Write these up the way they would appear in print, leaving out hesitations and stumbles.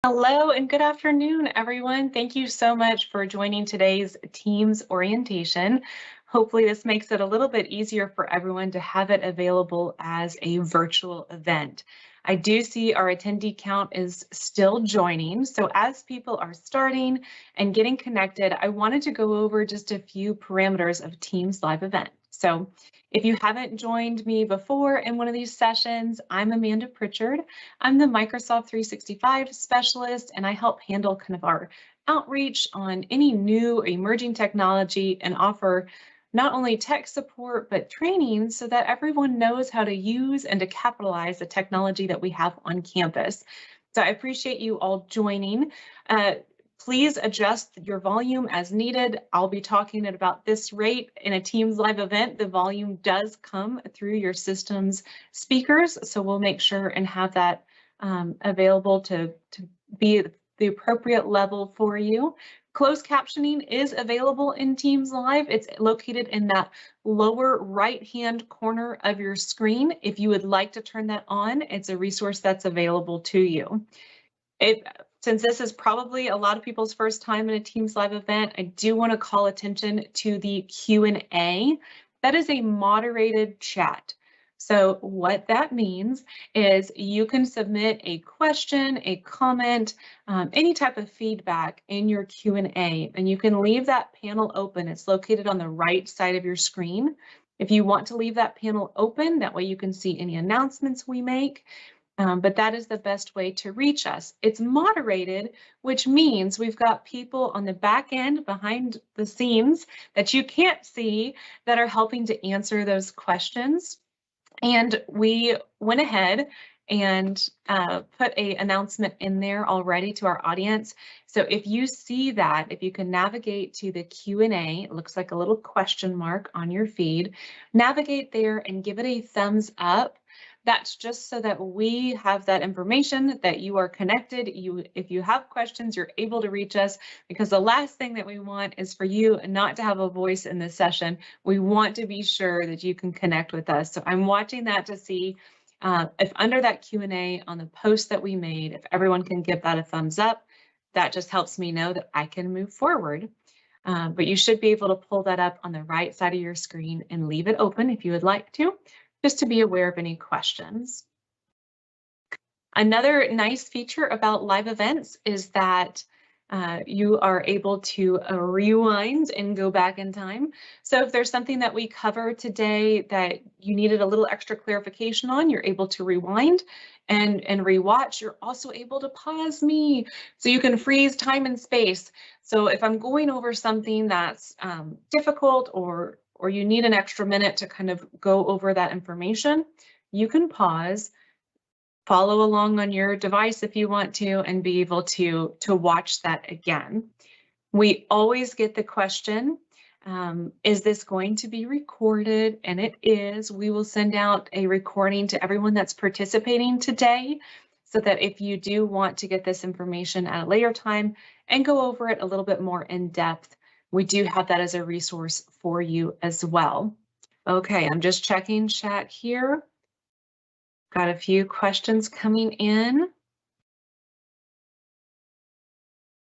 Hello and good afternoon, everyone. Thank you so much for joining today's Teams orientation. Hopefully this makes it a little bit easier for everyone to have it available as a virtual event. I do see our attendee count is still joining. So as people are starting and getting connected, I wanted to go over just a few parameters of Teams live event. So if you haven't joined me before in one of these sessions, I'm Amanda Pritchard. I'm the Microsoft 365 specialist, and I help handle kind of our outreach on any new or emerging technology and offer not only tech support, but training so that everyone knows how to use and to capitalize the technology that we have on campus. So I appreciate you all joining. Please adjust your volume as needed. I'll be talking at about this rate in a Teams live event. The volume does come through your system's speakers, so we'll make sure and have that available to be the appropriate level for you. Closed captioning is available in Teams Live. It's located in that lower right-hand corner of your screen. If you would like to turn that on, it's a resource that's available to you. Since this is probably a lot of people's first time in a Teams Live event, I do want to call attention to the Q&A. That is a moderated chat. So what that means is you can submit a question, a comment, any type of feedback in your Q&A, and you can leave that panel open. It's located on the right side of your screen. If you want to leave that panel open, that way you can see any announcements we make. But that is the best way to reach us. It's moderated, which means we've got people on the back end behind the scenes that you can't see that are helping to answer those questions. And we went ahead and put an announcement in there already to our audience. So if you see that, if you can navigate to the Q&A, it looks like a little question mark on your feed, navigate there and give it a thumbs up. That's just so that we have that information that you are connected. If you have questions, you're able to reach us, because the last thing that we want is for you not to have a voice in this session. We want to be sure that you can connect with us. So I'm watching that to see if under that Q&A on the post that we made, if everyone can give that a thumbs up, that just helps me know that I can move forward. But you should be able to pull that up on the right side of your screen and leave it open if you would like to, just to be aware of any questions. Another nice feature about live events is that you are able to rewind and go back in time. So if there's something that we cover today that you needed a little extra clarification on, you're able to rewind and rewatch. You're also able to pause me, so you can freeze time and space. So if I'm going over something that's difficult or you need an extra minute to kind of go over that information, you can pause, follow along on your device if you want to, and be able to watch that again. We always get the question, is this going to be recorded? And it is. We will send out a recording to everyone that's participating today, so that if you do want to get this information at a later time and go over it a little bit more in depth, we do have that as a resource for you as well. Okay, I'm just checking chat here. Got a few questions coming in.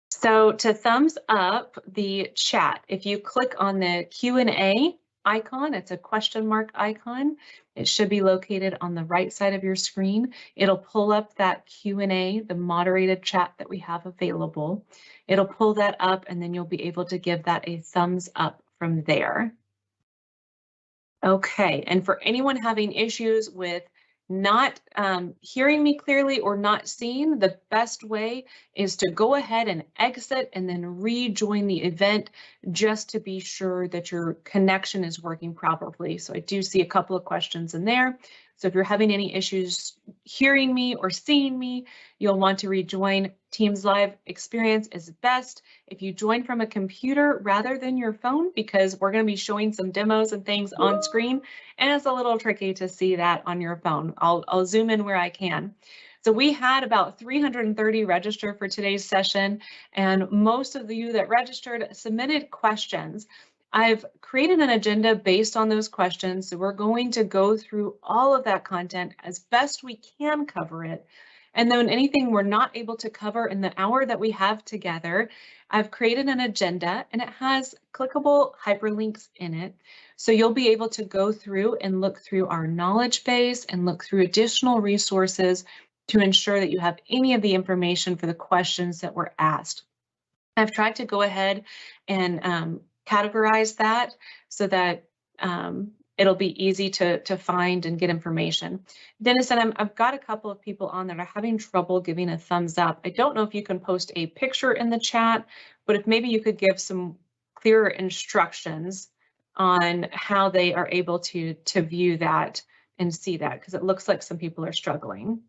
So to thumbs up the chat, if you click on the Q&A icon, it's a question mark icon. It should be located on the right side of your screen. It'll pull up that Q&A, the moderated chat that we have available. It'll pull that up, and then you'll be able to give that a thumbs up from there. Okay, and for anyone having issues with not hearing me clearly or not seeing, the best way is to go ahead and exit and then rejoin the event, just to be sure that your connection is working properly. So I do see a couple of questions in there. So if you're having any issues hearing me or seeing me, you'll want to rejoin. Teams Live experience is best if you join from a computer rather than your phone, because we're going to be showing some demos and things on screen, and it's a little tricky to see that on your phone. I'll zoom in where I can. So we had about 330 register for today's session, and most of you that registered submitted questions. I've created an agenda based on those questions, so we're going to go through all of that content as best we can cover it. And then anything we're not able to cover in the hour that we have together, I've created an agenda and it has clickable hyperlinks in it. So you'll be able to go through and look through our knowledge base and look through additional resources to ensure that you have any of the information for the questions that were asked. I've tried to go ahead and categorize that so that it'll be easy to find and get information. Dennis, and I've got a couple of people on that are having trouble giving a thumbs up. I don't know if you can post a picture in the chat, but if maybe you could give some clearer instructions on how they are able to view that and see that, because it looks like some people are struggling.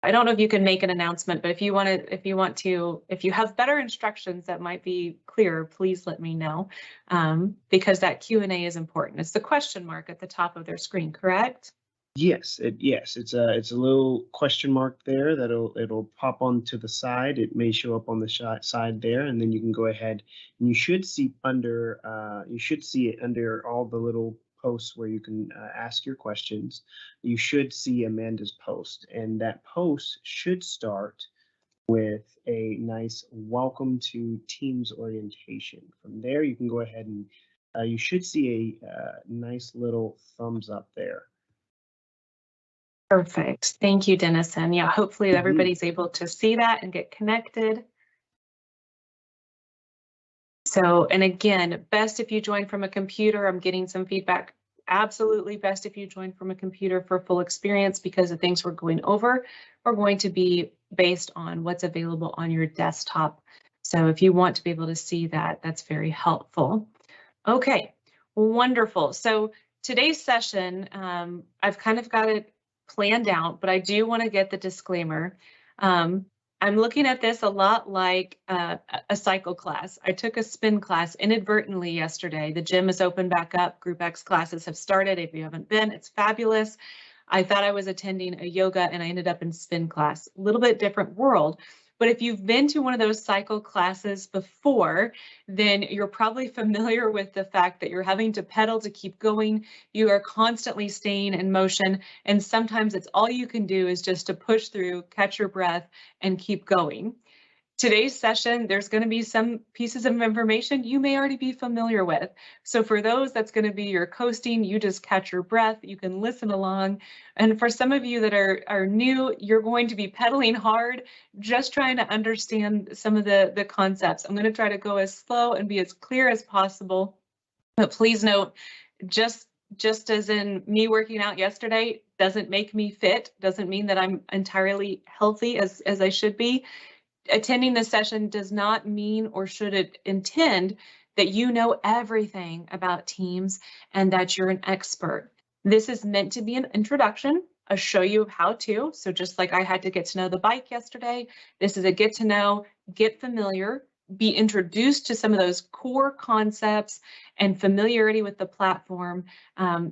I don't know if you can make an announcement, but if you have better instructions that might be clearer, please let me know, because that Q&A is important. It's the question mark at the top of their screen, correct? Yes, it's a little question mark there that it'll pop onto the side. It may show up on the side there, and then you can go ahead and you should see it under all the little posts where you can ask your questions. You should see Amanda's post, and that post should start with a nice welcome to Teams orientation. From there, you can go ahead and you should see a nice little thumbs up there. Perfect. Thank you, Dennison. Yeah, hopefully everybody's able to see that and get connected. So, and again, best if you join from a computer. I'm getting some feedback. Absolutely best if you join from a computer for full experience, because the things we're going over are going to be based on what's available on your desktop. So if you want to be able to see that, that's very helpful. Okay, wonderful. So today's session, I've kind of got it planned out, but I do want to get the disclaimer. I'm looking at this a lot like a cycle class. I took a spin class inadvertently yesterday. The gym is open back up. Group X classes have started. If you haven't been, it's fabulous. I thought I was attending a yoga and I ended up in spin class. A little bit different world. But if you've been to one of those cycle classes before, then you're probably familiar with the fact that you're having to pedal to keep going. You are constantly staying in motion, and sometimes it's all you can do is just to push through, catch your breath, and keep going. Today's session, there's going to be some pieces of information you may already be familiar with. So for those, that's going to be your coasting. You just catch your breath. You can listen along. And for some of you that are new, you're going to be pedaling hard, just trying to understand some of the concepts. I'm going to try to go as slow and be as clear as possible. But please note, just as in me working out yesterday doesn't make me fit, doesn't mean that I'm entirely healthy as I should be. Attending this session does not mean, or should it intend, that you know everything about Teams and that you're an expert. This is meant to be an introduction, a show you of how to. So just like I had to get to know the bike yesterday, this is a get to know, get familiar, be introduced to some of those core concepts and familiarity with the platform.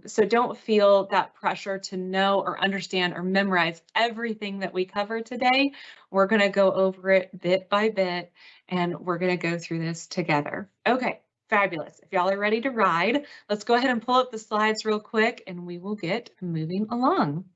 So don't feel that pressure to know or understand or memorize everything that we cover today. We're going to go over it bit by bit, and we're going to go through this together. Okay, fabulous. If y'all are ready to ride, let's go ahead and pull up the slides real quick and we will get moving along.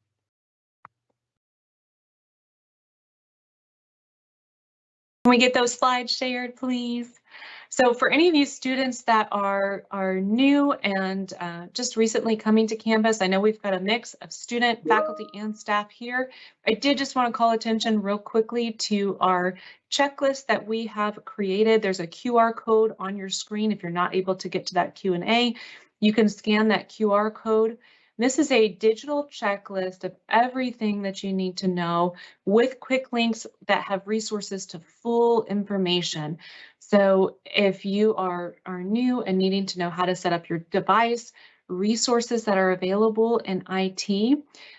Can we get those slides shared, please? So for any of you students that are new and just recently coming to campus, I know we've got a mix of student, faculty, and staff here. I did just want to call attention real quickly to our checklist that we have created. There's a QR code on your screen. If you're not able to get to that Q&A, you can scan that QR code. This is a digital checklist of everything that you need to know, with quick links that have resources to full information. So if you are new and needing to know how to set up your device, resources that are available in IT,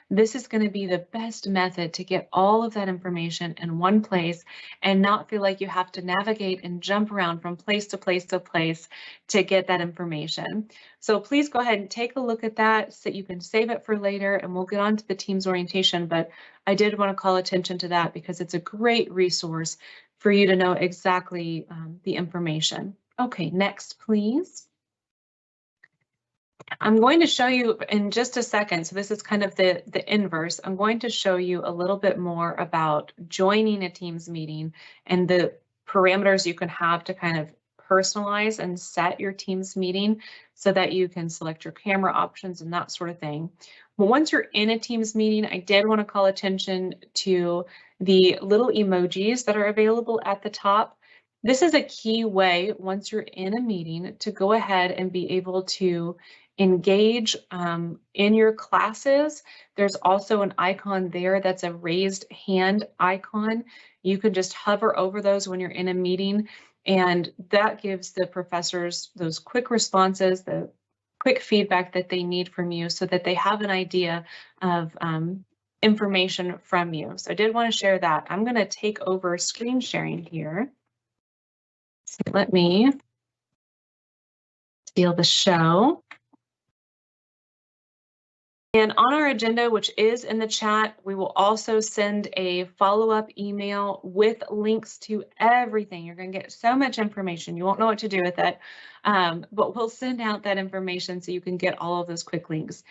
this is going to be the best method to get all of that information in one place and not feel like you have to navigate and jump around from place to place to place to get that information. So please go ahead and take a look at that so you can save it for later, and we'll get on to the Teams orientation. But I did want to call attention to that because it's a great resource for you to know exactly the information. Okay, next, please. I'm going to show you in just a second. So this is kind of the inverse. I'm going to show you a little bit more about joining a Teams meeting and the parameters you can have to kind of personalize and set your Teams meeting so that you can select your camera options and that sort of thing. But once you're in a Teams meeting, I did want to call attention to the little emojis that are available at the top. This is a key way, once you're in a meeting, to go ahead and be able to engage in your classes. There's also an icon there that's a raised hand icon. You can just hover over those when you're in a meeting, and that gives the professors those quick responses, the quick feedback that they need from you so that they have an idea of information from you. So I did want to share that. I'm going to take over screen sharing here. So let me steal the show. And on our agenda, which is in the chat, we will also send a follow-up email with links to everything. You're going to get so much information. You won't know what to do with it, but we'll send out that information so you can get all of those quick links.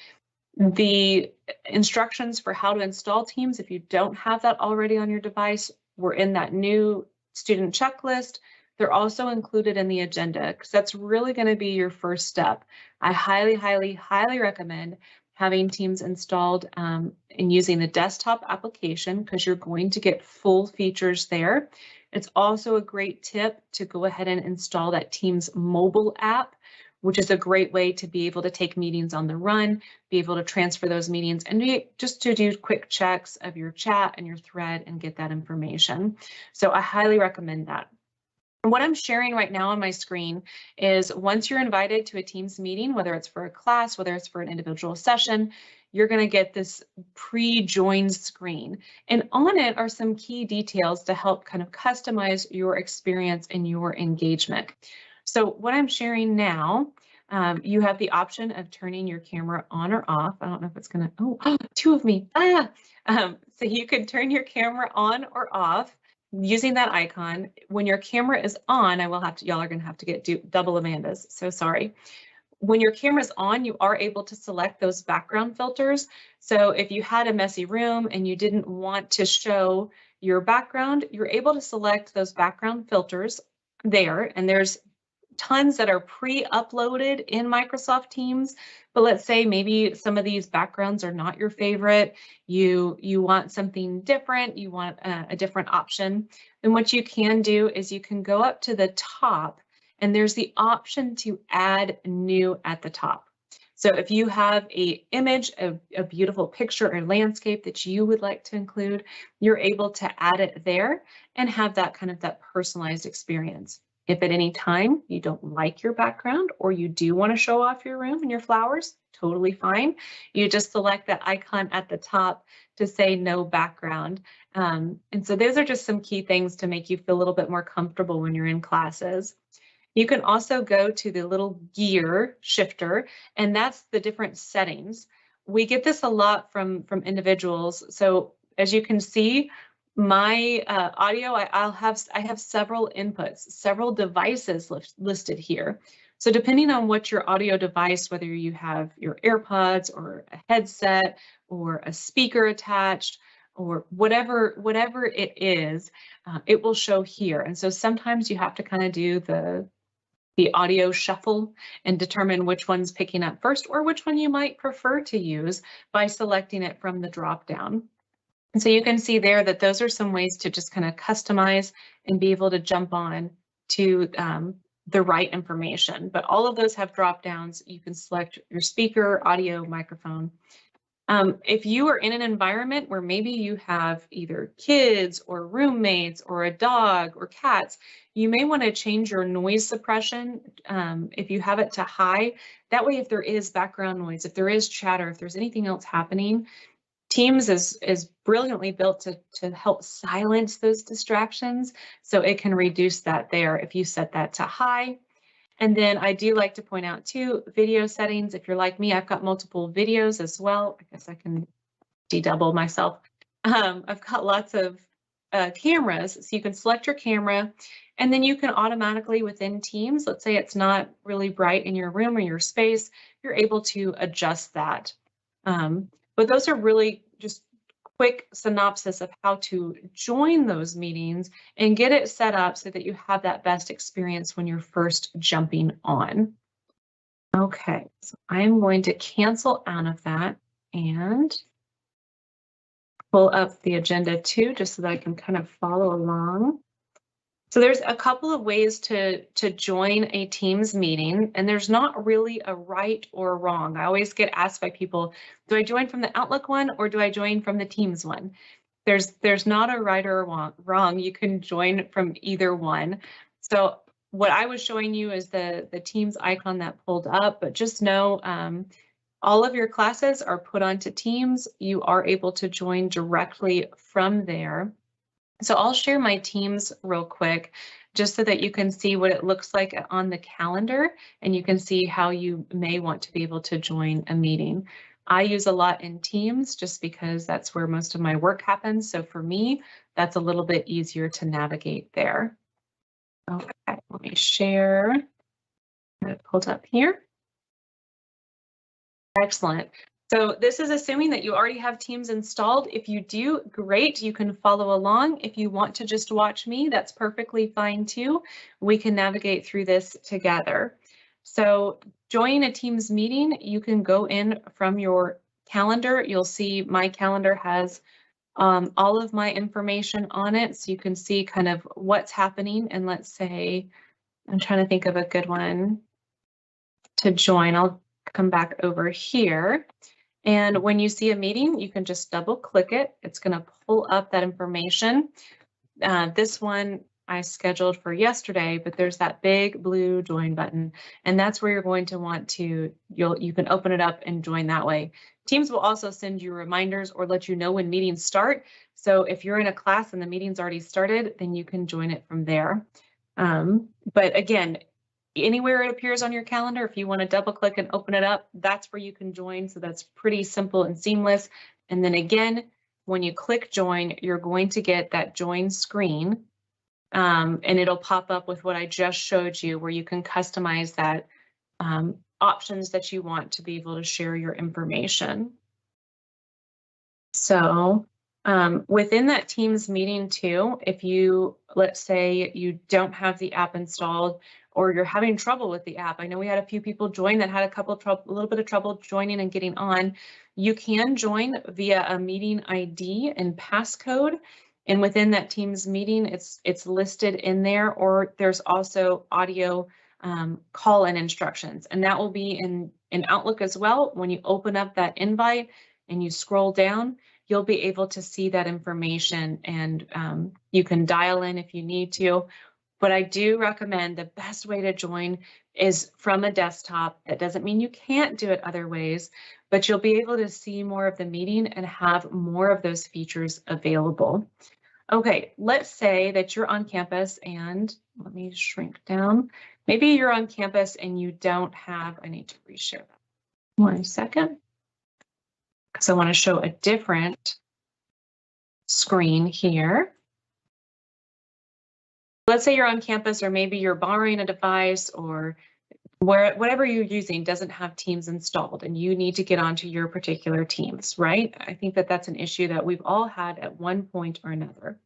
The instructions for how to install Teams, if you don't have that already on your device, were in that new student checklist. They're also included in the agenda because that's really going to be your first step. I highly, highly, highly recommend having Teams installed and using the desktop application because you're going to get full features there. It's also a great tip to go ahead and install that Teams mobile app, which is a great way to be able to take meetings on the run, be able to transfer those meetings, and just to do quick checks of your chat and your thread and get that information. So I highly recommend that. What I'm sharing right now on my screen is once you're invited to a Teams meeting, whether it's for a class, whether it's for an individual session, you're going to get this pre-joined screen. And on it are some key details to help kind of customize your experience and your engagement. So what I'm sharing now, you have the option of turning your camera on or off. I don't know if it's going to, oh, two of me. So you can turn your camera on or off using that icon. When your camera is on, y'all are going to have to get double Amanda's, so sorry. When your camera's on, you are able to select those background filters. So if you had a messy room and you didn't want to show your background, you're able to select those background filters there. And there's tons that are pre-uploaded in Microsoft Teams, but let's say maybe some of these backgrounds are not your favorite, you want something different, you want a different option, then what you can do is you can go up to the top and there's the option to add new at the top. So if you have an image, a beautiful picture or landscape that you would like to include, you're able to add it there and have that kind of that personalized experience. If at any time you don't like your background or you do want to show off your room and your flowers, totally fine. You just select that icon at the top to say no background. And so those are just some key things to make you feel a little bit more comfortable when you're in classes. You can also go to the little gear shifter, and that's the different settings. We get this a lot from individuals. So as you can see, my audio, I have several inputs, several devices listed here. So depending on what your audio device, whether you have your AirPods or a headset or a speaker attached or whatever it is, it will show here. And so sometimes you have to kind of do the audio shuffle and determine which one's picking up first or which one you might prefer to use by selecting it from the drop down. And so you can see there that those are some ways to just kind of customize and be able to jump on to the right information. But all of those have drop downs. You can select your speaker, audio, microphone. If you are in an environment where maybe you have either kids or roommates or a dog or cats, you may want to change your noise suppression if you have it to high. That way, if there is background noise, if there is chatter, if there's anything else happening, Teams is brilliantly built to help silence those distractions, so it can reduce that there if you set that to high. And then I do like to point out too, video settings. If you're like me, I've got multiple videos as well. I guess I can double myself. I've got lots of cameras, so you can select your camera, and then you can automatically within Teams, let's say it's not really bright in your room or your space, you're able to adjust that. But those are really just quick synopsis of how to join those meetings and get it set up so that you have that best experience when you're first jumping on. Okay, so I'm going to cancel out of that and pull up the agenda too, just so that I can kind of follow along. So there's a couple of ways to join a Teams meeting, and there's not really a right or wrong. I always get asked by people, do I join from the Outlook one or do I join from the Teams one? There's not a right or a wrong. You can join from either one. So what I was showing you is the Teams icon that pulled up, but just know all of your classes are put onto Teams. You are able to join directly from there. So I'll share my Teams real quick, just so that you can see what it looks like on the calendar, and you can see how you may want to be able to join a meeting. I use a lot in Teams just because that's where most of my work happens. So for me, that's a little bit easier to navigate there. Okay, let me share. Get it pulled up here. Excellent. So this is assuming that you already have Teams installed. If you do, great, you can follow along. If you want to just watch me, that's perfectly fine too. We can navigate through this together. So join a Teams meeting, you can go in from your calendar. You'll see my calendar has all of my information on it, so you can see kind of what's happening. And let's say, I'm trying to think of a good one to join. I'll come back over here. And when you see a meeting, you can just double click it. It's going to pull up that information. This one I scheduled for yesterday, but there's that big blue join button, and that's where you're going to want to, you can open it up and join that way. Teams will also send you reminders or let you know when meetings start. So if you're in a class and the meeting's already started, then you can join it from there. But again, anywhere it appears on your calendar, if you want to double click and open it up, that's where you can join. So that's pretty simple and seamless. And then again, when you click join, you're going to get that join screen, and it'll pop up with what I just showed you, where you can customize that options that you want to be able to share your information. So within that Teams meeting too, if you, let's say you don't have the app installed or you're having trouble with the app, I know we had a few people join that had a little bit of trouble joining and getting on. You can join via a meeting ID and passcode, and within that Teams meeting, it's listed in there, or there's also audio call-in instructions, and that will be in Outlook as well. When you open up that invite and you scroll down, you'll be able to see that information, and you can dial in if you need to. But I do recommend the best way to join is from a desktop. That doesn't mean you can't do it other ways, but you'll be able to see more of the meeting and have more of those features available. Okay, let's say that you're on campus, and let me shrink down. Maybe you're on campus and you don't have, I need to reshare that. 1 second. So I want to show a different screen here. Let's say you're on campus, or maybe you're borrowing a device, or whatever you're using doesn't have Teams installed and you need to get onto your particular Teams, right? I think that that's an issue that we've all had at one point or another.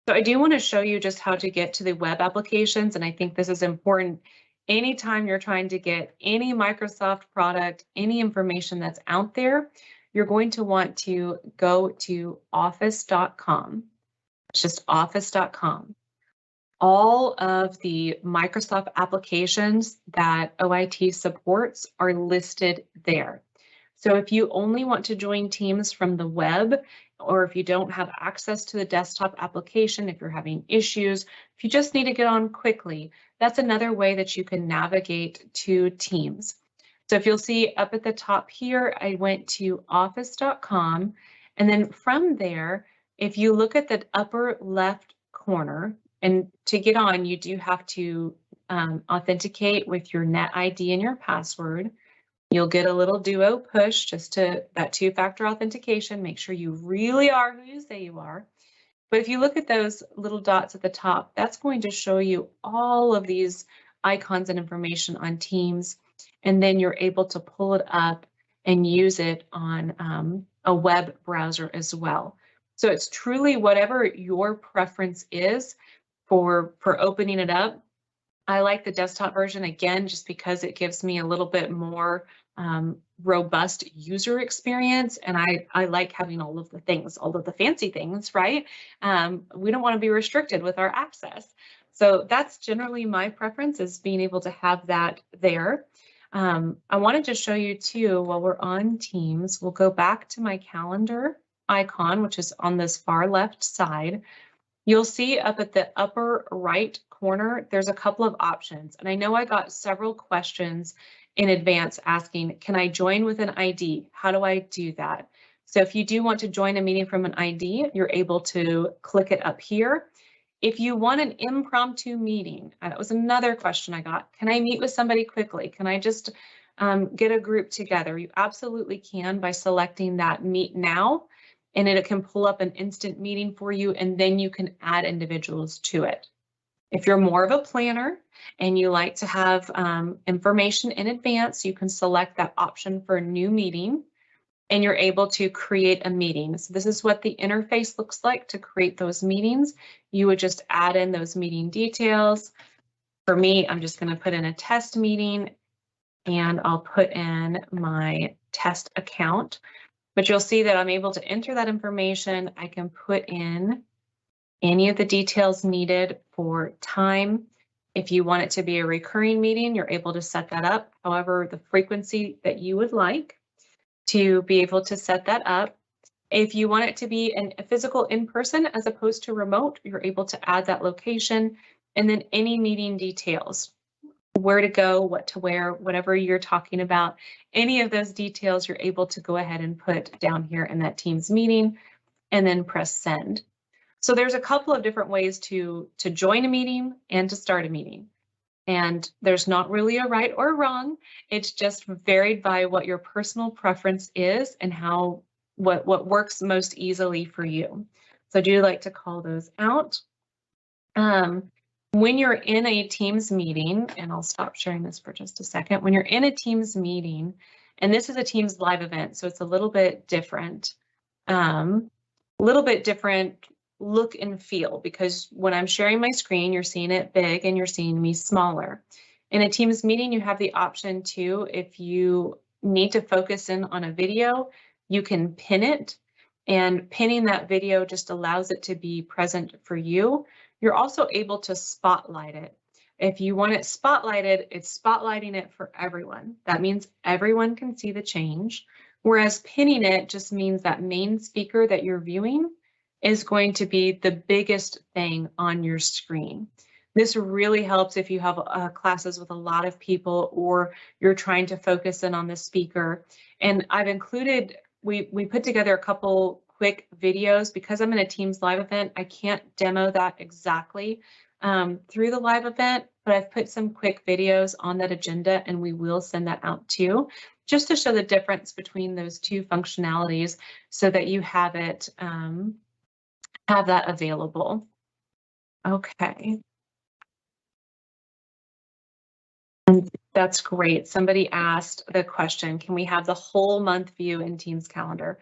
So I do want to show you just how to get to the web applications, and I think this is important. Anytime you're trying to get any Microsoft product, any information that's out there, you're going to want to go to office.com. It's just office.com. All of the Microsoft applications that OIT supports are listed there. So if you only want to join Teams from the web, or if you don't have access to the desktop application, if you're having issues, if you just need to get on quickly, that's another way that you can navigate to Teams. So if you'll see up at the top here, I went to office.com, and then from there, if you look at the upper left corner, and to get on, you do have to authenticate with your net ID and your password. You'll get a little duo push just to that 2-factor authentication. Make sure you really are who you say you are. But if you look at those little dots at the top, that's going to show you all of these icons and information on Teams, and then you're able to pull it up and use it on a web browser as well. So it's truly whatever your preference is for opening it up. I like the desktop version, again, just because it gives me a little bit more robust user experience. And I like having all of the things, all of the fancy things, right? We don't want to be restricted with our access. So that's generally my preference, is being able to have that there. I wanted to show you too, while we're on Teams, we'll go back to my calendar icon, which is on this far left side. You'll see up at the upper right corner, there's a couple of options. And I know I got several questions in advance asking, can I join with an ID? How do I do that? So if you do want to join a meeting from an ID, you're able to click it up here. If you want an impromptu meeting, that was another question I got. Can I meet with somebody quickly? Can I just get a group together? You absolutely can by selecting that Meet Now, and it can pull up an instant meeting for you, and then you can add individuals to it. If you're more of a planner and you like to have information in advance, you can select that option for a new meeting, and you're able to create a meeting. So this is what the interface looks like to create those meetings. You would just add in those meeting details. For me, I'm just going to put in a test meeting, and I'll put in my test account. But you'll see that I'm able to enter that information. I can put in any of the details needed for time. If you want it to be a recurring meeting, you're able to set that up. However, the frequency that you would like to be able to set that up. If you want it to be a physical in-person as opposed to remote, you're able to add that location, and then any meeting details, where to go, what to wear, whatever you're talking about, any of those details you're able to go ahead and put down here in that Teams meeting, and then press send. So there's a couple of different ways to join a meeting and to start a meeting. And there's not really a right or wrong. It's just varied by what your personal preference is and what works most easily for you. So I do like to call those out. When you're in a Teams meeting, and I'll stop sharing this for just a second. When you're in a Teams meeting, and this is a Teams live event, so it's a little bit different look and feel, because when I'm sharing my screen, you're seeing it big and you're seeing me smaller. In a Teams meeting, you have the option to, if you need to focus in on a video, you can pin it, and pinning that video just allows it to be present for you. You're also able to spotlight it. If you want it spotlighted, it's spotlighting it for everyone. That means everyone can see the change, whereas pinning it just means that main speaker that you're viewing is going to be the biggest thing on your screen. This really helps if you have classes with a lot of people, or you're trying to focus in on the speaker. And I've included, we put together a couple quick videos. Because I'm in a Teams live event, I can't demo that exactly through the live event, but I've put some quick videos on that agenda, and we will send that out too, just to show the difference between those two functionalities so that you have it, have that available. Okay. And that's great. Somebody asked the question, can we have the whole month view in Teams calendar?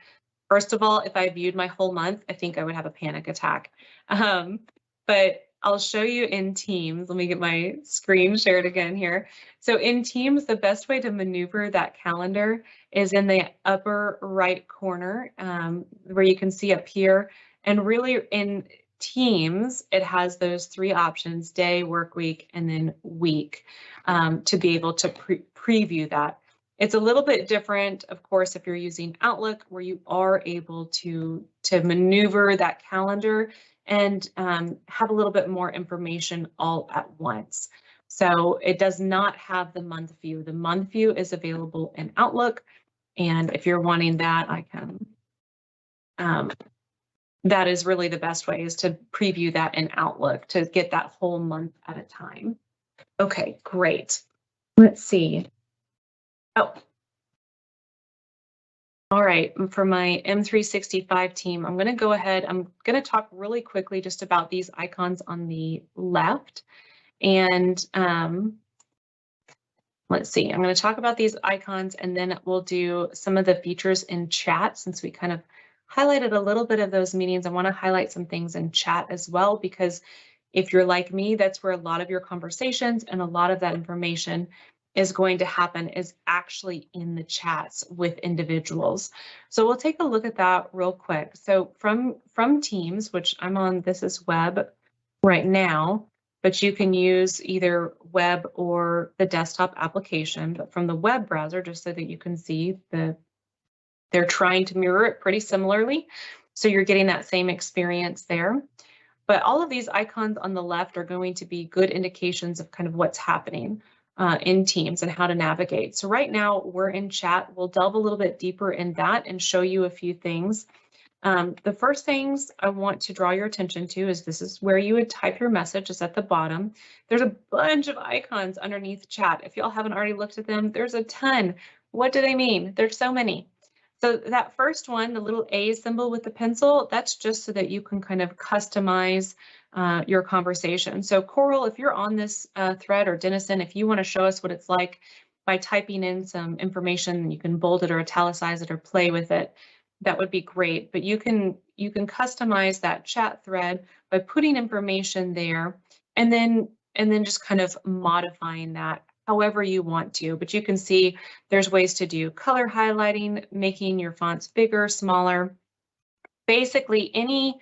First of all, if I viewed my whole month, I think I would have a panic attack. But I'll show you in Teams. Let me get my screen shared again here. So in Teams, the best way to maneuver that calendar is in the upper right corner, where you can see up here. And really in Teams, it has those three options: day, work week, and then week, to be able to preview that. It's a little bit different, of course, if you're using Outlook, where you are able to maneuver that calendar and have a little bit more information all at once. So it does not have the month view. The month view is available in Outlook, and if you're wanting that, I can. That is really the best way, is to preview that in Outlook to get that whole month at a time. Okay, great. Let's see. Oh, All right, for my M365 team, I'm going to go ahead. I'm going to talk really quickly just about these icons on the left. And let's see, I'm going to talk about these icons and then we'll do some of the features in chat since we kind of highlighted a little bit of those meetings. I want to highlight some things in chat as well, because if you're like me, that's where a lot of your conversations and a lot of that information is going to happen, is actually in the chats with individuals. So we'll take a look at that real quick. So from Teams, which I'm on, this is web right now, but you can use either web or the desktop application. But from the web browser, just so that you can see, they're trying to mirror it pretty similarly. So you're getting that same experience there. But all of these icons on the left are going to be good indications of kind of what's happening in Teams and how to navigate. So right now we're in chat. We'll delve a little bit deeper in that and show you a few things. The first things I want to draw your attention to is this is where you would type your message, is at the bottom. There's a bunch of icons underneath chat. If y'all haven't already looked at them, there's a ton. What do they mean? There's so many. So that first one, the little A symbol with the pencil, that's just so that you can kind of customize your conversation. So Coral, if you're on this thread, or Denison, if you want to show us what it's like by typing in some information, you can bold it or italicize it or play with it. That would be great. But you can customize that chat thread by putting information there and then just kind of modifying that however you want to. But you can see there's ways to do color highlighting, making your fonts bigger, smaller, basically any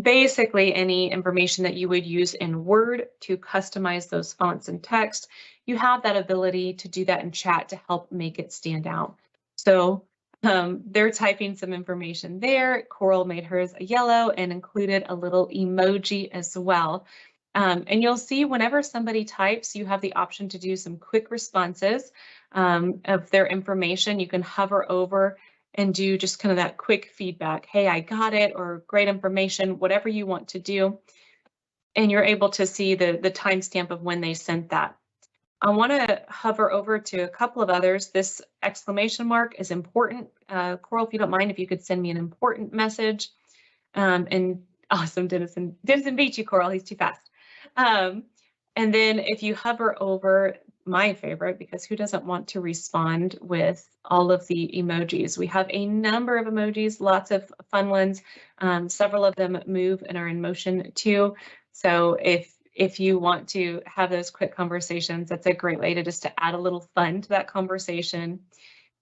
information that you would use in Word to customize those fonts and text. You have that ability to do that in chat to help make it stand out. So they're typing some information there. Coral made hers a yellow and included a little emoji as well. And you'll see whenever somebody types, you have the option to do some quick responses of their information. You can hover over and do just kind of that quick feedback. Hey, I got it, or great information, whatever you want to do. And you're able to see the timestamp of when they sent that. I want to hover over to a couple of others. This exclamation mark is important. Coral, if you don't mind, if you could send me an important message. And awesome, Denison beat you, Coral, he's too fast. And then if you hover over, my favorite, because who doesn't want to respond with all of the emojis? We have a number of emojis, lots of fun ones. Several of them move and are in motion too. So if you want to have those quick conversations, that's a great way to just to add a little fun to that conversation.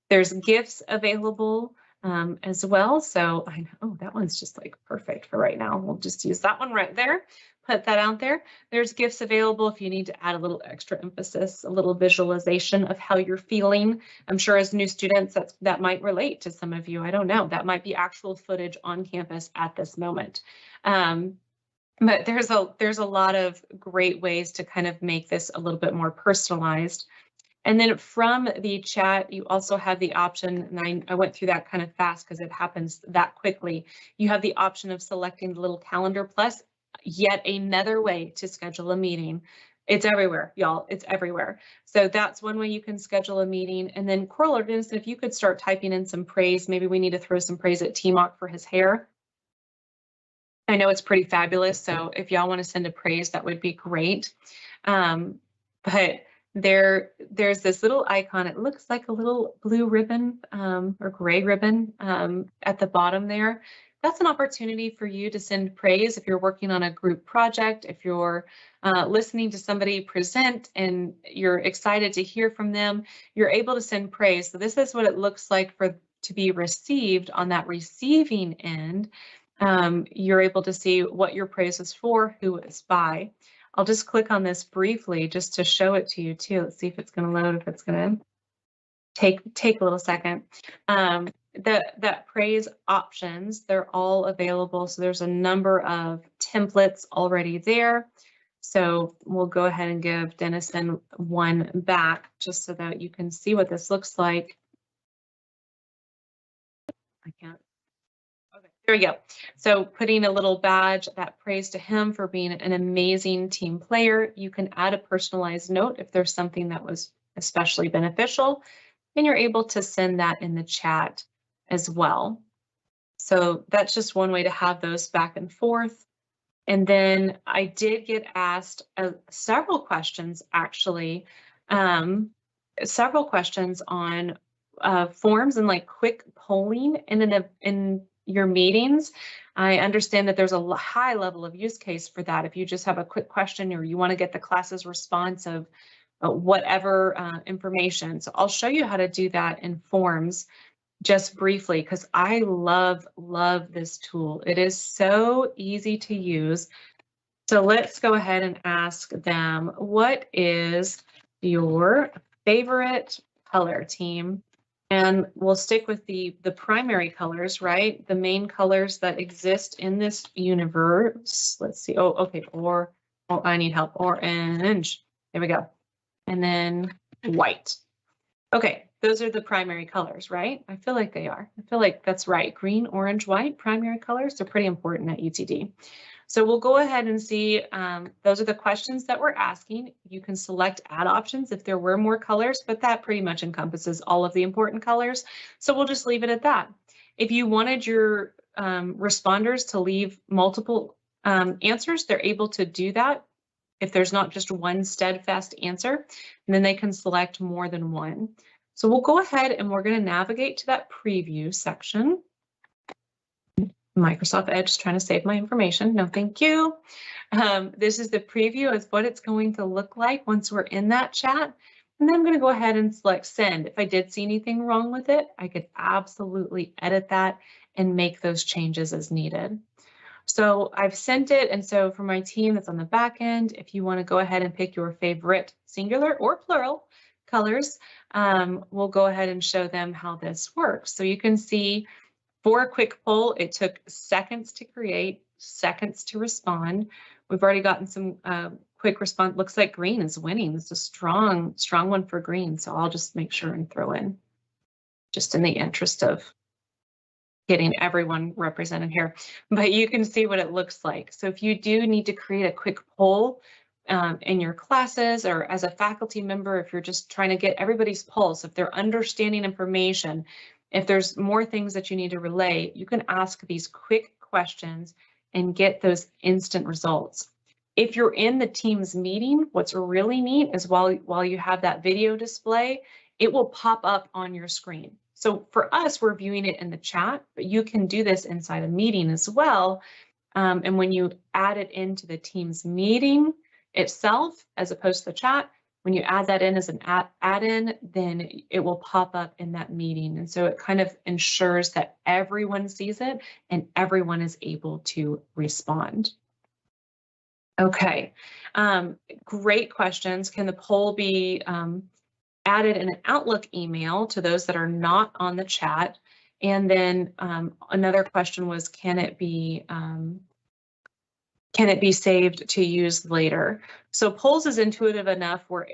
There's GIFs available as well. So I know, oh, that one's just like perfect for right now. We'll just use that one right there. Put that out there. There's GIFs available if you need to add a little extra emphasis, a little visualization of how you're feeling. I'm sure as new students that might relate to some of you. I don't know. That might be actual footage on campus at this moment. But there's a lot of great ways to kind of make this a little bit more personalized. And then from the chat, you also have the option, and I went through that kind of fast because it happens that quickly. You have the option of selecting the little calendar plus, yet another way to schedule a meeting. It's everywhere, y'all, it's everywhere. So that's one way you can schedule a meeting. And then Coral or Vincent, if you could start typing in some praise, maybe we need to throw some praise at T-Mock for his hair. I know it's pretty fabulous, so if y'all want to send a praise, that would be great. But there's this little icon. It looks like a little blue ribbon or gray ribbon at the bottom there. That's an opportunity for you to send praise if you're working on a group project, if you're listening to somebody present and you're excited to hear from them, you're able to send praise. So this is what it looks like to be received on that receiving end. You're able to see what your praise is for, who it's by. I'll just click on this briefly just to show it to you too. Let's see if it's going to load, if it's going to take a little second. That praise options, they're all available. So there's a number of templates already there. So we'll go ahead and give Denison one back just so that you can see what this looks like. I can't. Okay, there we go. So putting a little badge, that praise to him for being an amazing team player. You can add a personalized note if there's something that was especially beneficial. and you're able to send that in the chat as well. So that's just one way to have those back and forth. And then I did get asked several questions, actually, several questions on forms and like quick polling in your meetings. I understand that there's a high level of use case for that. If you just have a quick question or you want to get the class's response of whatever information. So I'll show you how to do that in forms just briefly, because I love this tool. It is so easy to use. So let's go ahead and ask them, what is your favorite color, team? And we'll stick with the primary colors, right? The main colors that exist in this universe. Let's see. Oh, okay. Oh, I need help. Orange. There we go. And then white. Okay, those are the primary colors, right? I feel like they are. I feel like that's right. Green, orange, white, primary colors. They're pretty important at UTD. So we'll go ahead and see, those are the questions that we're asking. You can select add options if there were more colors, but that pretty much encompasses all of the important colors. So we'll just leave it at that. If you wanted your responders to leave multiple answers, they're able to do that if there's not just one steadfast answer, and then they can select more than one. So we'll go ahead and we're going to navigate to that preview section. Microsoft Edge is trying to save my information. No, thank you. This is the preview of what it's going to look like once we're in that chat. And then I'm going to go ahead and select send. If I did see anything wrong with it, I could absolutely edit that and make those changes as needed. So I've sent it, and so for my team that's on the back end, if you want to go ahead and pick your favorite singular or plural colors, we'll go ahead and show them how this works. So you can see for a quick poll, it took seconds to create, seconds to respond. We've already gotten some quick response. Looks like green is winning. It's a strong one for green. So I'll just make sure and throw in, just in the interest of getting everyone represented here, but you can see what it looks like. So if you do need to create a quick poll in your classes or as a faculty member, if you're just trying to get everybody's pulse, if they're understanding information, if there's more things that you need to relay, you can ask these quick questions and get those instant results. If you're in the Teams meeting, what's really neat is while you have that video display, it will pop up on your screen. So for us, we're viewing it in the chat, but you can do this inside a meeting as well. And when you add it into the Teams meeting itself, as opposed to the chat, when you add that in as an add-in, then it will pop up in that meeting. And so it kind of ensures that everyone sees it and everyone is able to respond. Okay, great questions. Can the poll be added in an Outlook email to those that are not on the chat? And then another question was, can it be saved to use later? So polls is intuitive enough where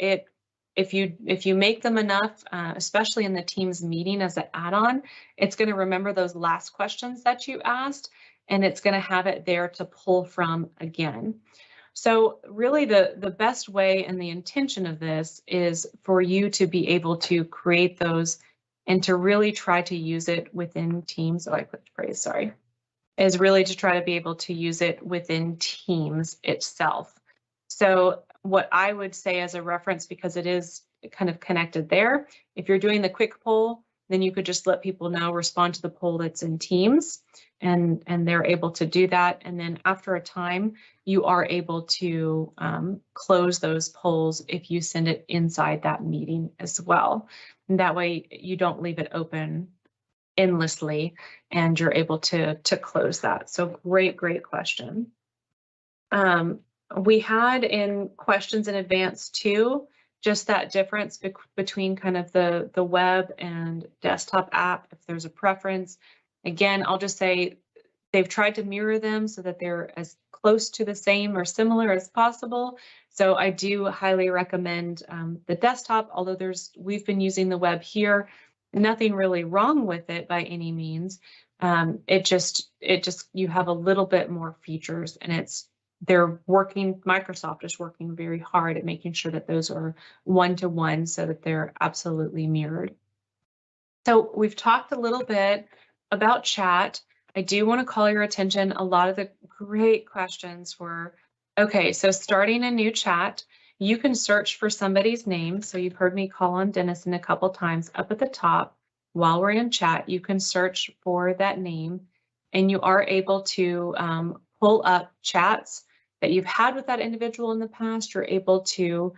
if you make them enough, especially in the Teams meeting as an add-on, it's going to remember those last questions that you asked, and it's going to have it there to pull from again. So really the best way and the intention of this is for you to be able to create those and to really try to use it within Teams. Oh, I clicked praise, sorry. Is really to try to be able to use it within Teams itself. So what I would say as a reference, because it is kind of connected there, if you're doing the quick poll, then you could just let people know, respond to the poll that's in Teams, and they're able to do that. And then after a time, you are able to close those polls if you send it inside that meeting as well. And that way you don't leave it open endlessly, and you're able to close that. So great question. We had in questions in advance too, just that difference between kind of the web and desktop app, if there's a preference. Again, I'll just say they've tried to mirror them so that they're as close to the same or similar as possible. So I do highly recommend the desktop, although we've been using the web here. Nothing really wrong with it by any means. It just you have a little bit more features, and Microsoft is working very hard at making sure that those are one-to-one so that they're absolutely mirrored. So we've talked a little bit about chat. I do want to call your attention. A lot of the great questions were, okay, so starting a new chat, you can search for somebody's name. So you've heard me call on Dennison a couple times. Up at the top, while we're in chat, you can search for that name, and you are able to pull up chats that you've had with that individual in the past. You're able to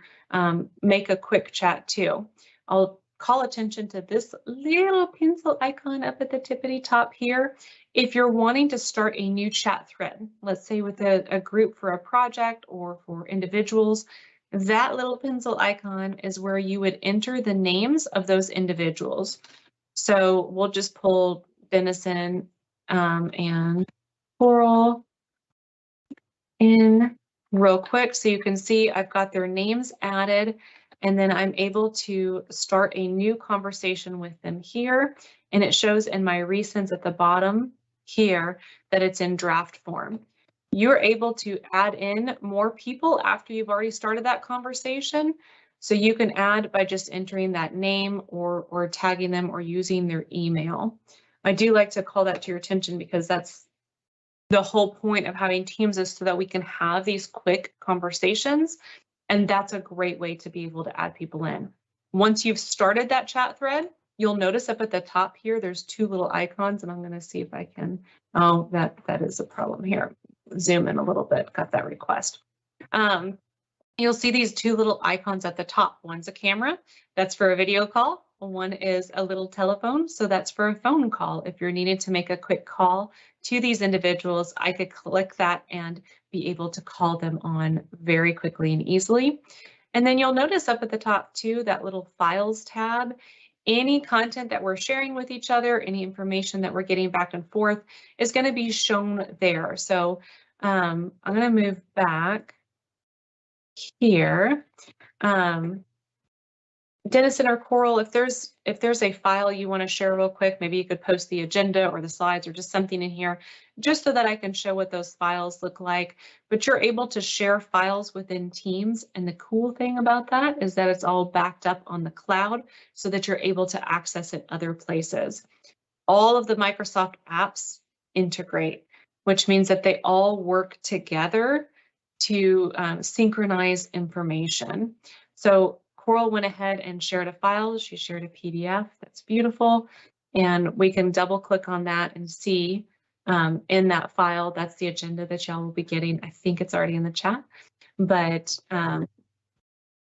make a quick chat too. I'll call attention to this little pencil icon up at the tippity top here. If you're wanting to start a new chat thread, let's say with a group for a project or for individuals, that little pencil icon is where you would enter the names of those individuals. So we'll just pull Dennison and Coral in real quick so you can see I've got their names added, and then I'm able to start a new conversation with them here, and it shows in my recents at the bottom here that it's in draft form. You're able to add in more people after you've already started that conversation. So you can add by just entering that name or tagging them or using their email. I do like to call that to your attention because that's the whole point of having teams, is so that we can have these quick conversations. And that's a great way to be able to add people in. Once you've started that chat thread, you'll notice up at the top here, there's two little icons, and I'm going to see if I can, oh, that is a problem here. Zoom in a little bit, got that request. You'll see these two little icons at the top. One's a camera, that's for a video call. One is a little telephone, so that's for a phone call. If you're needing to make a quick call to these individuals, I could click that and be able to call them on very quickly and easily. And then you'll notice up at the top too, that little files tab. Any content that we're sharing with each other, any information that we're getting back and forth is going to be shown there. So I'm going to move back here. Dennison or Coral, if there's a file you want to share real quick, maybe you could post the agenda or the slides or just something in here, just so that I can show what those files look like. But you're able to share files within Teams, and the cool thing about that is that it's all backed up on the cloud so that you're able to access it other places. All of the Microsoft apps integrate, which means that they all work together to synchronize information. So Coral went ahead and shared a file. She shared a PDF. That's beautiful. And we can double click on that and see in that file, that's the agenda that y'all will be getting. I think it's already in the chat, but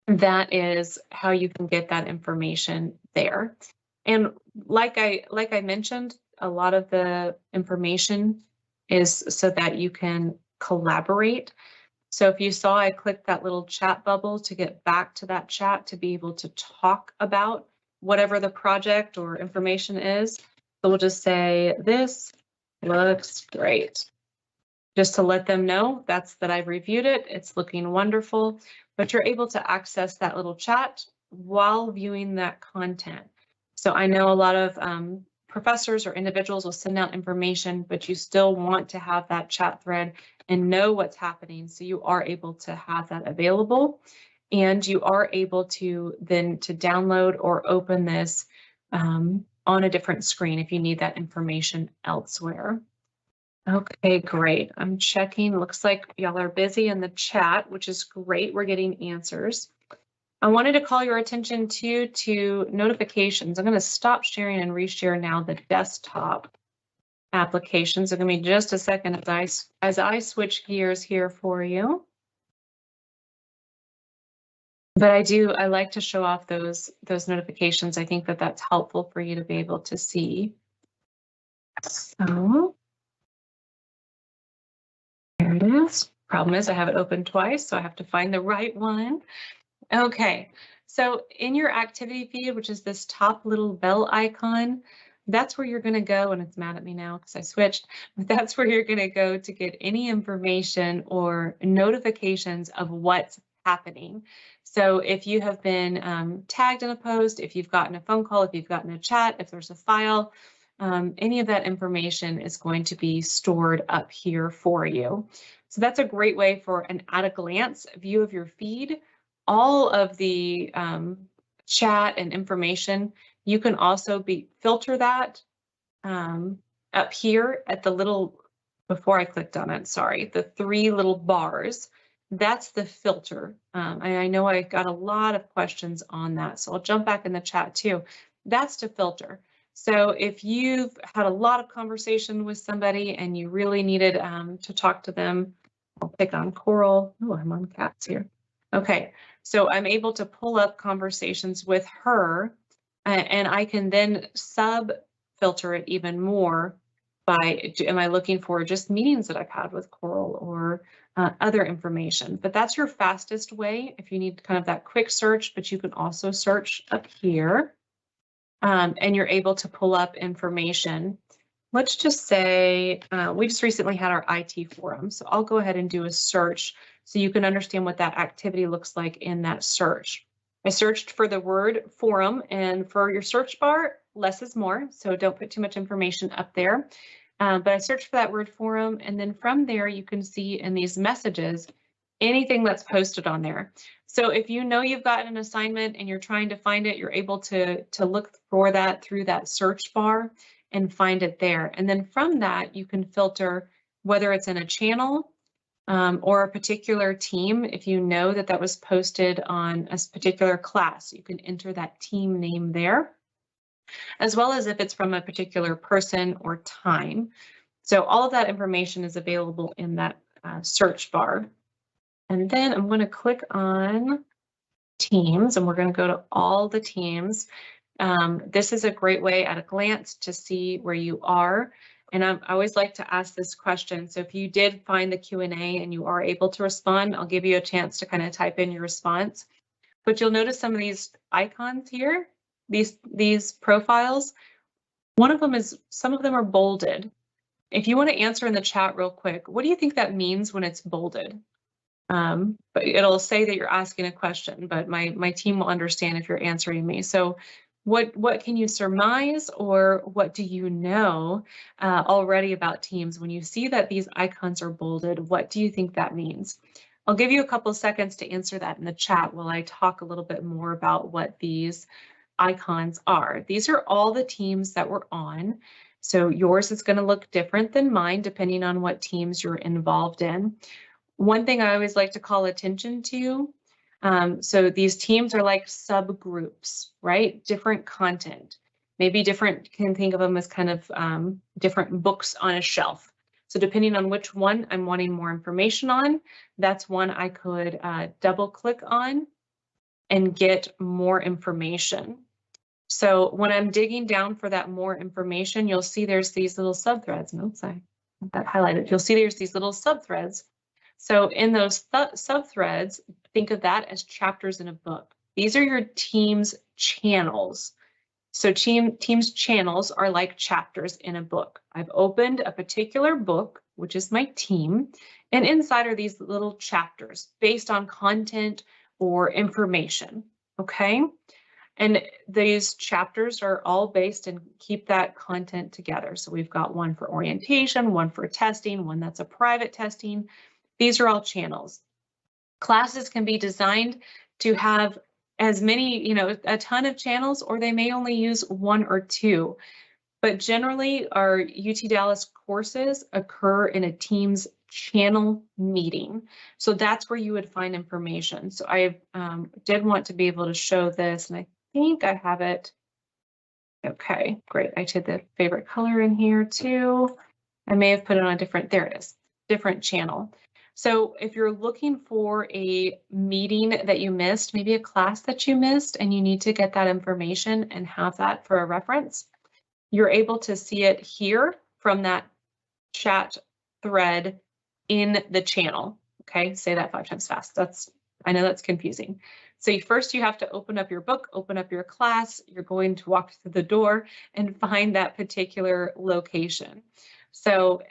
that is how you can get that information there. And like I mentioned, a lot of the information is so that you can collaborate. So if you saw, I clicked that little chat bubble to get back to that chat to be able to talk about whatever the project or information is. So we'll just say, this looks great. Just to let them know that I've reviewed it. It's looking wonderful, but you're able to access that little chat while viewing that content. So I know a lot of professors or individuals will send out information, but you still want to have that chat thread and know what's happening. So you are able to have that available, and you are able to then to download or open this on a different screen if you need that information elsewhere. Okay, great. I'm checking. Looks like y'all are busy in the chat, which is great. We're getting answers. I wanted to call your attention to notifications. I'm going to stop sharing and reshare now the desktop applications. It's going to be just a second as I switch gears here for you. But I like to show off those notifications. I think that that's helpful for you to be able to see. So there it is. Problem is I have it open twice, so I have to find the right one. Okay, so in your activity feed, which is this top little bell icon, that's where you're going to go, and it's mad at me now because I switched, but that's where you're going to go to get any information or notifications of what's happening. So if you have been tagged in a post, if you've gotten a phone call, if you've gotten a chat, if there's a file, any of that information is going to be stored up here for you. So that's a great way for an at-a-glance view of your feed. All of the chat and information You can also filter that up here at the little, before I clicked on it, sorry, the 3 little bars. That's the filter. And I know I got a lot of questions on that, so I'll jump back in the chat too. That's to filter. So if you've had a lot of conversation with somebody and you really needed to talk to them, I'll pick on Coral. Oh, I'm on cats here. Okay, so I'm able to pull up conversations with her, and I can then sub-filter it even more by, am I looking for just meetings that I've had with Coral or other information. But that's your fastest way if you need kind of that quick search, but you can also search up here, and you're able to pull up information. Let's just say we just recently had our IT forum. So I'll go ahead and do a search so you can understand what that activity looks like in that search. I searched for the word forum, and for your search bar, less is more. So don't put too much information up there. But I searched for that word forum, and then from there you can see in these messages anything that's posted on there. So if you know you've gotten an assignment and you're trying to find it, you're able to look for that through that search bar and find it there. And then from that, you can filter whether it's in a channel or a particular team. If you know that that was posted on a particular class, you can enter that team name there, as well as if it's from a particular person or time. So all of that information is available in that search bar. And then I'm going to click on teams, and we're going to go to all the teams. This is a great way at a glance to see where you are. And I always like to ask this question. So if you did find the Q&A and you are able to respond, I'll give you a chance to kind of type in your response. But you'll notice some of these icons here, these profiles. One of them is, some of them are bolded. If you want to answer in the chat real quick, what do you think that means when it's bolded? But it'll say that you're asking a question, but my team will understand if you're answering me. So what can you surmise, or what do you know already about Teams? When you see that these icons are bolded, what do you think that means? I'll give you a couple seconds to answer that in the chat while I talk a little bit more about what these icons are. These are all the teams that we're on. So yours is going to look different than mine depending on what teams you're involved in. One thing I always like to call attention to, so these teams are like subgroups, right? Different content, maybe different, can think of them as kind of different books on a shelf. So depending on which one I'm wanting more information on, that's one I could double click on and get more information. So when I'm digging down for that more information, you'll see there's these little subthreads. Notes, I have that highlighted. You'll see there's these little subthreads. So in those subthreads, think of that as chapters in a book. These are your team's channels. So team's channels are like chapters in a book. I've opened a particular book, which is my team, and inside are these little chapters based on content or information, okay? And these chapters are all based and keep that content together. So we've got one for orientation, one for testing, one that's a private testing. These are all channels. Classes can be designed to have as many, a ton of channels, or they may only use 1 or 2. But generally, our UT Dallas courses occur in a Teams channel meeting. So that's where you would find information. So I did want to be able to show this, and I think I have it. Okay, great. I did the favorite color in here too. I may have put it on a different, there it is, different channel. So if you're looking for a meeting that you missed, maybe a class that you missed, and you need to get that information and have that for a reference, you're able to see it here from that chat thread in the channel. Okay, say that 5 times fast. I know that's confusing. So first you have to open up your book, open up your class. You're going to walk through the door and find that particular location. So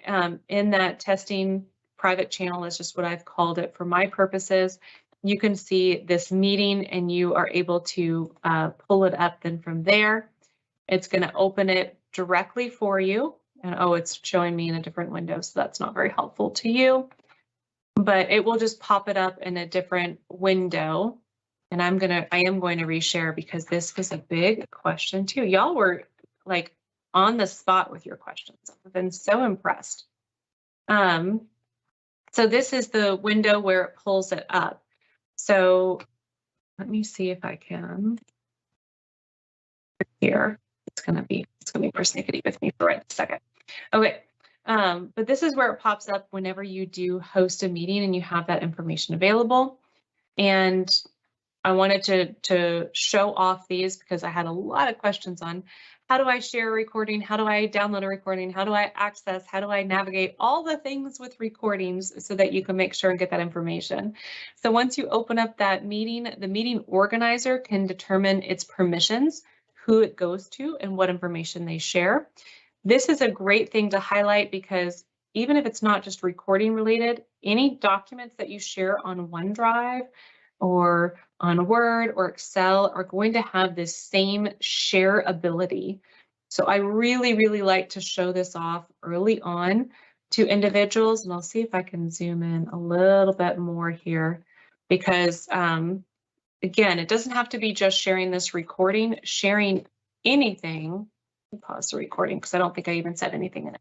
in that testing private channel is just what I've called it for my purposes. You can see this meeting and you are able to pull it up. Then from there, it's going to open it directly for you. And oh, it's showing me in a different window, so that's not very helpful to you. But it will just pop it up in a different window And I am going to reshare because this was a big question too. Y'all were like on the spot with your questions. I've been so impressed. So this is the window where it pulls it up. So let me see if I can. Here, it's gonna be persnickety with me for right a second. Okay, but this is where it pops up whenever you do host a meeting and you have that information available. And I wanted to show off these because I had a lot of questions on how do I share a recording, how do I download a recording, how do I access, how do I navigate, all the things with recordings so that you can make sure and get that information. So once you open up that meeting, the meeting organizer can determine its permissions, who it goes to, and what information they share. This is a great thing to highlight because even if it's not just recording related, any documents that you share on OneDrive or on Word or Excel are going to have this same share ability. So I really, really like to show this off early on to individuals, and I'll see if I can zoom in a little bit more here because again, it doesn't have to be just sharing this recording, sharing anything. Let me pause the recording because I don't think I even said anything in it.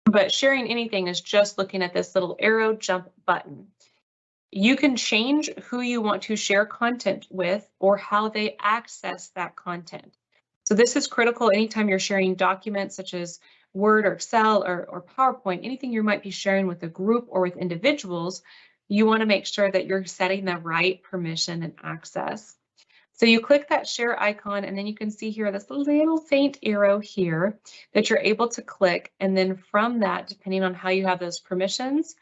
But sharing anything is just looking at this little arrow jump button. You can change who you want to share content with or how they access that content. So this is critical anytime you're sharing documents such as Word or Excel or PowerPoint, anything you might be sharing with a group or with individuals, you want to make sure that you're setting the right permission and access. So you click that share icon and then you can see here this little faint arrow here that you're able to click. And then from that, depending on how you have those permissions,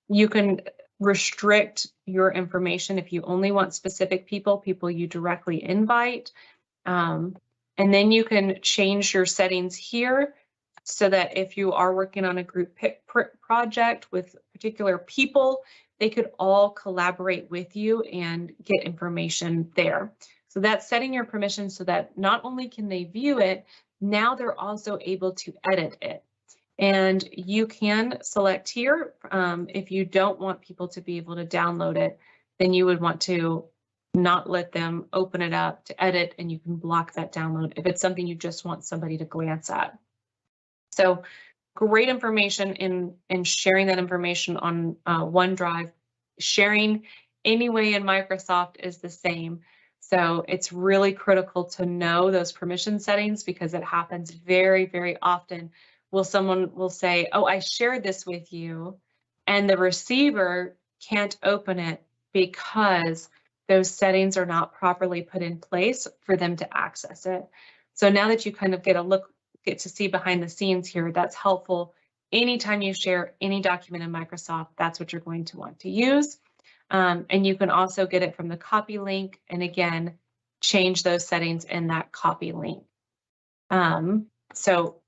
you can restrict your information if you only want specific people you directly invite. And then you can change your settings here so that if you are working on a group project with particular people, they could all collaborate with you and get information there. So that's setting your permissions so that not only can they view it, now they're also able to edit it. And you can select here, if you don't want people to be able to download it, then you would want to not let them open it up to edit, and you can block that download if it's something you just want somebody to glance at. So great information in sharing that information on OneDrive. Sharing anyway in Microsoft is the same. So it's really critical to know those permission settings because it happens very, very often. Someone will say, oh, I shared this with you, and the receiver can't open it because those settings are not properly put in place for them to access it. So now that you kind of get to see behind the scenes here, that's helpful. Anytime you share any document in Microsoft, that's what you're going to want to use. And you can also get it from the copy link, and again, change those settings in that copy link. So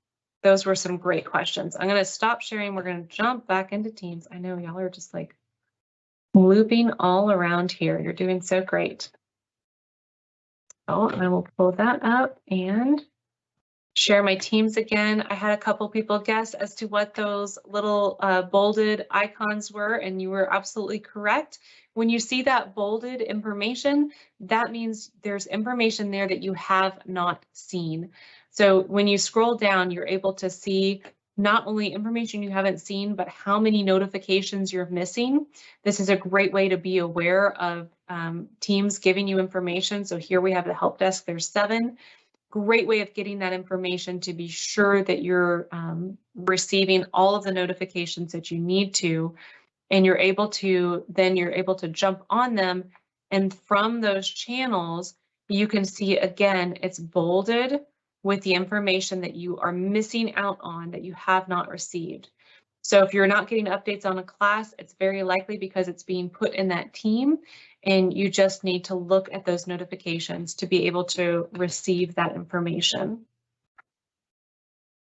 those were some great questions. I'm going to stop sharing. We're going to jump back into Teams. I know y'all are just like looping all around here. You're doing so great. Oh, I will pull that up and share my Teams again. I had a couple people guess as to what those little bolded icons were, and you were absolutely correct. When you see that bolded information, that means there's information there that you have not seen. So when you scroll down, you're able to see not only information you haven't seen, but how many notifications you're missing. This is a great way to be aware of Teams giving you information. So here we have the help desk, there's 7. Great way of getting that information to be sure that you're receiving all of the notifications that you need to, and you're able to jump on them, and from those channels you can see again it's bolded with the information that you are missing out on, that you have not received. So if you're not getting updates on a class, it's very likely because it's being put in that team, and you just need to look at those notifications to be able to receive that information.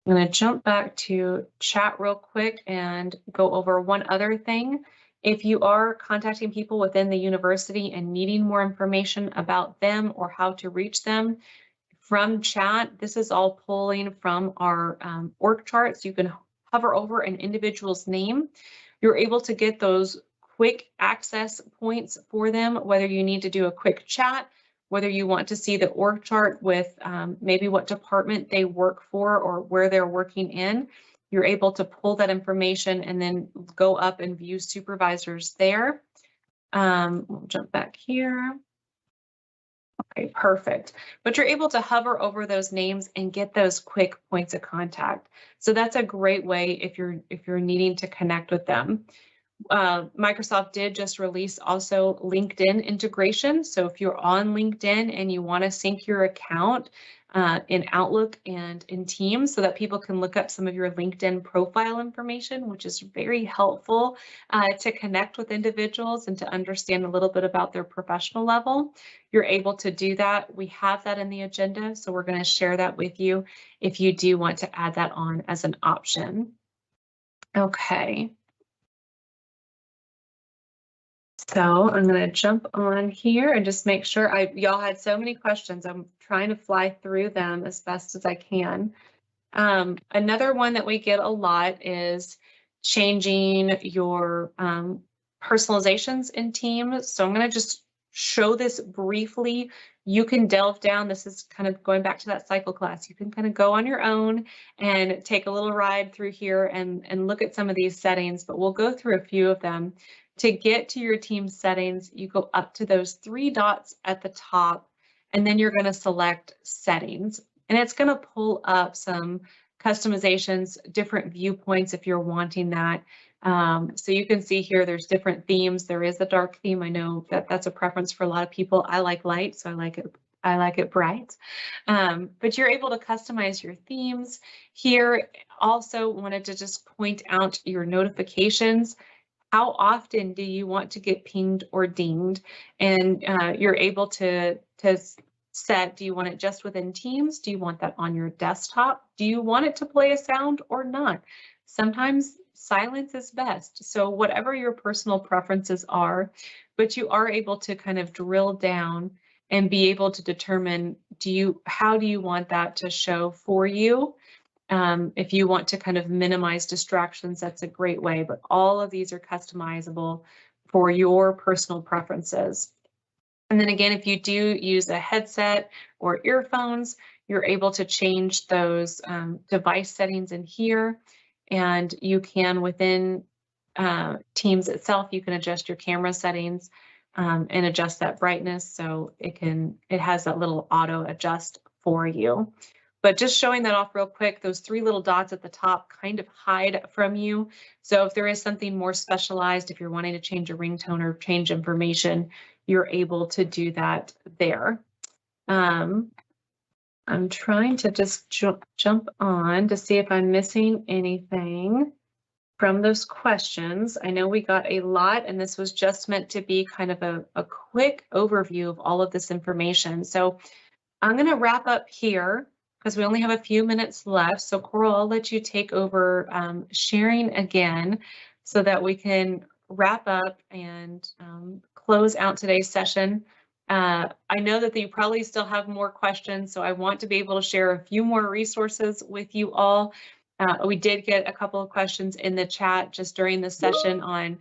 I'm going to jump back to chat real quick and go over one other thing. If you are contacting people within the university and needing more information about them or how to reach them from chat, this is all pulling from our org charts. You can hover over an individual's name. You're able to get those quick access points for them, whether you need to do a quick chat, whether you want to see the org chart with maybe what department they work for or where they're working in. You're able to pull that information and then go up and view supervisors there. We'll jump back here. Okay, perfect. But you're able to hover over those names and get those quick points of contact. So that's a great way if you're needing to connect with them. Microsoft did just release also LinkedIn integration. So if you're on LinkedIn and you want to sync your account in Outlook and in Teams so that people can look up some of your LinkedIn profile information, which is very helpful to connect with individuals and to understand a little bit about their professional level, you're able to do that. We have that in the agenda, so we're going to share that with you if you do want to add that on as an option. Okay. So I'm going to jump on here and just make sure y'all had so many questions. I'm trying to fly through them as best as I can. Another one that we get a lot is changing your personalizations in Teams. So I'm going to just show this briefly. You can delve down. This is kind of going back to that cycle class. You can kind of go on your own and take a little ride through here and look at some of these settings, but we'll go through a few of them. To get to your team settings, you go up to those three dots at the top, and then you're going to select settings. And it's going to pull up some customizations, different viewpoints if you're wanting that. So you can see here there's different themes. There is a dark theme. I know that that's a preference for a lot of people. I like light, so I like it bright. But you're able to customize your themes here. Also wanted to just point out your notifications. How often do you want to get pinged or dinged? And you're able to set, do you want it just within Teams? Do you want that on your desktop? Do you want it to play a sound or not? Sometimes silence is best. So whatever your personal preferences are, but you are able to kind of drill down and be able to determine, how do you want that to show for you? If you want to kind of minimize distractions, that's a great way, but all of these are customizable for your personal preferences. And then again, if you do use a headset or earphones, you're able to change those device settings in here, and you can within Teams itself, you can adjust your camera settings and adjust that brightness, so it has that little auto adjust for you. But just showing that off real quick, those three little dots at the top kind of hide from you. So if there is something more specialized, if you're wanting to change a ringtone or change information, you're able to do that there. I'm trying to just jump on to see if I'm missing anything from those questions. I know we got a lot, and this was just meant to be kind of a quick overview of all of this information. So I'm going to wrap up here, because we only have a few minutes left. So Coral, I'll let you take over sharing again so that we can wrap up and close out today's session. I know that you probably still have more questions, so I want to be able to share a few more resources with you all. We did get a couple of questions in the chat just during the session on,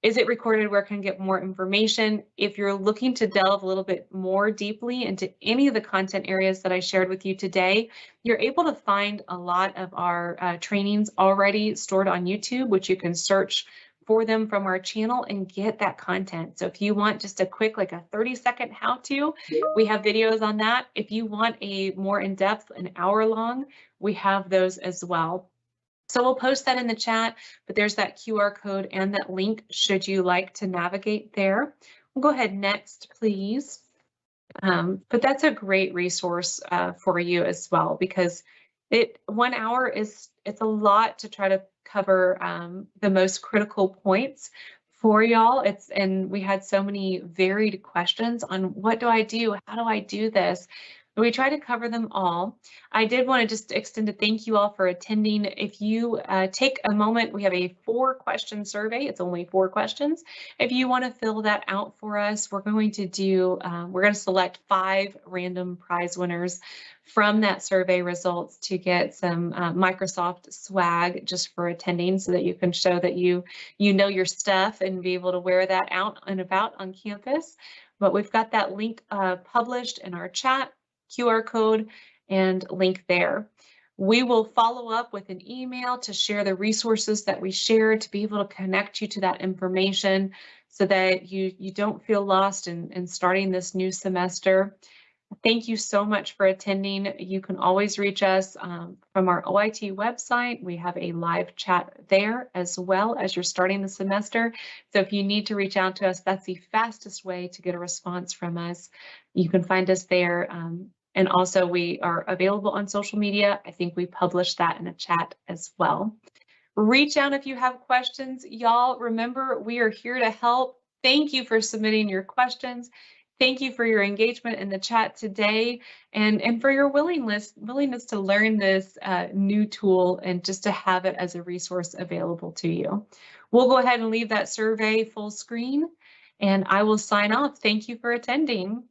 is it recorded? Where can I get more information? If you're looking to delve a little bit more deeply into any of the content areas that I shared with you today, you're able to find a lot of our trainings already stored on YouTube, which you can search for them from our channel and get that content. So if you want just a quick, like a 30-second how-to, we have videos on that. If you want a more in-depth, an hour long, we have those as well. So we'll post that in the chat, but there's that QR code and that link should you like to navigate there. We'll go ahead next, please. But that's a great resource for you as well, because 1 hour it's a lot to try to cover the most critical points for y'all. And we had so many varied questions on what do I do? How do I do this? We try to cover them all. I did want to just extend a thank you all for attending. If you take a moment, we have a 4-question survey. It's only 4 questions. If you want to fill that out for us, we're going to select 5 random prize winners from that survey results to get some Microsoft swag just for attending, so that you can show that you know your stuff and be able to wear that out and about on campus. But we've got that link published in our chat, QR code and link there. We will follow up with an email to share the resources that we share, to be able to connect you to that information so that you don't feel lost in starting this new semester. Thank you so much for attending. You can always reach us from our OIT website. We have a live chat there as well as you're starting the semester. So if you need to reach out to us, that's the fastest way to get a response from us. You can find us there. And also we are available on social media. I think we published that in a chat as well. Reach out if you have questions. Y'all, remember, we are here to help. Thank you for submitting your questions. Thank you for your engagement in the chat today, and for your willingness to learn this new tool and just to have it as a resource available to you. We'll go ahead and leave that survey full screen, and I will sign off. Thank you for attending.